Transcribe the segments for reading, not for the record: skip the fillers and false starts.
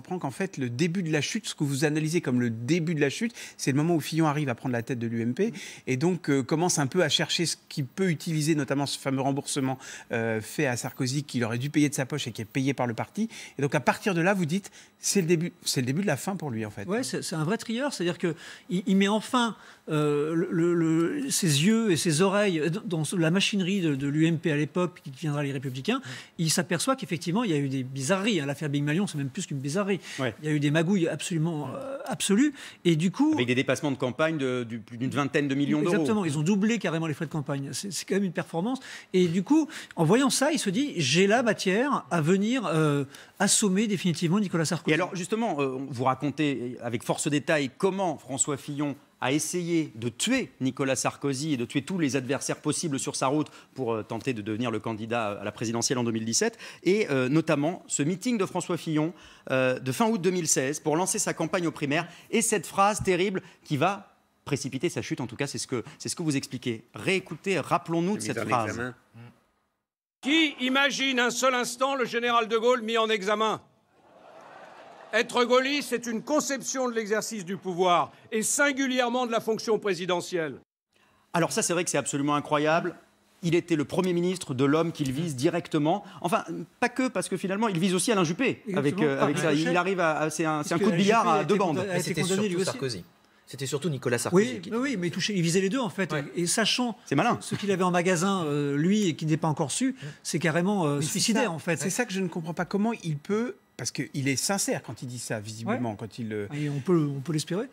apprend qu'en fait, le début de la chute, ce que vous analysez comme le début de la chute, c'est le moment où Fillon arrive à prendre la tête de l'UMP et donc commence un peu à chercher ce qu'il peut utiliser, notamment ce fameux remboursement fait à Sarkozy qu'il aurait dû payer de sa poche et qui est payé par le parti. Et donc à partir de là, vous dites, c'est le début de la fin pour lui en fait. Oui, c'est un vrai trieur, c'est-à-dire qu'il met enfin ses yeux et ses oreilles dans la machinerie de l'UMP à l'époque, qui deviendra les Républicains. Il s'aperçoit qu'effectivement, il y a eu des bizarreries. L'affaire Big Malion, c'est même plus qu'une bizarrerie. Ouais. Il y a eu des magouilles absolument absolues. Et du coup, avec des dépassements de campagne d'une vingtaine de millions d'euros. Exactement, ils ont doublé carrément les frais de campagne. C'est quand même une performance. Et du coup, en voyant ça, il se dit, j'ai la matière à venir assommer définitivement Nicolas Sarkozy. Et alors justement, vous racontez avec force détail comment François Fillon a essayé de tuer Nicolas Sarkozy et de tuer tous les adversaires possibles sur sa route pour tenter de devenir le candidat à la présidentielle en 2017. Et notamment ce meeting de François Fillon de fin août 2016 pour lancer sa campagne aux primaires. Et cette phrase terrible qui va précipiter sa chute, en tout cas c'est ce que vous expliquez. Réécoutez, rappelons-nous de cette phrase. Qui imagine un seul instant le général de Gaulle mis en examen ? Être gaulliste, c'est une conception de l'exercice du pouvoir, et singulièrement de la fonction présidentielle. Alors ça, c'est vrai que c'est absolument incroyable. Il était le Premier ministre de l'homme qu'il vise directement. Enfin, pas que, parce que finalement, il vise aussi Alain Juppé avec ça. Il arrive à... C'est un coup de billard à deux bandes. C'était surtout Sarkozy. C'était surtout Nicolas Sarkozy. Oui, mais il visait les deux en fait. Ouais. Et sachant ce qu'il avait en magasin, lui, et qu'il n'est pas encore su, c'est carrément suicidaire en fait. C'est ça que je ne comprends pas. Comment il peut... Parce qu'il est sincère quand il dit ça, visiblement. Quand il, et on peut l'espérer.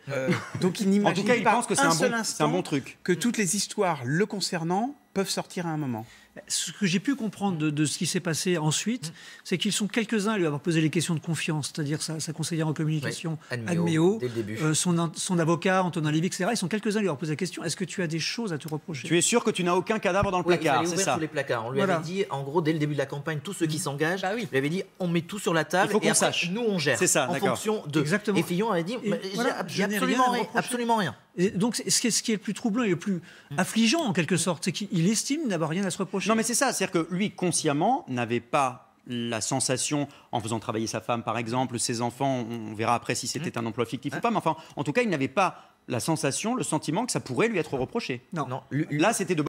Donc il n'imagine en tout cas, il pense que c'est un bon truc. Que toutes les histoires le concernant peuvent sortir à un moment. Ce que j'ai pu comprendre de ce qui s'est passé ensuite, c'est qu'ils sont quelques-uns à lui avoir posé les questions de confiance, c'est-à-dire sa conseillère en communication, Anne Méot, son avocat, Antonin Lévy, etc. Ils sont quelques-uns à lui avoir posé la question, est-ce que tu as des choses à te reprocher ? Tu es sûr que tu n'as aucun cadavre dans le placard, c'est ça ? Tous les placards. On lui avait dit, en gros, dès le début de la campagne, tous ceux qui s'engagent, on lui avait dit, on met tout sur la table, il faut qu'on sache. Nous on gère, ça, en fonction de... Exactement. Et Fillon avait dit, j'ai absolument rien. Et donc, ce qui est le plus troublant et le plus affligeant, en quelque sorte, c'est qu'il estime n'avoir rien à se reprocher. Non, mais c'est ça, c'est-à-dire que lui, consciemment, n'avait pas la sensation, en faisant travailler sa femme, par exemple, ses enfants, on verra après si c'était un emploi fictif ou pas, mais enfin, en tout cas, il n'avait pas la sensation, le sentiment que ça pourrait lui être reproché. Non. Là, c'était de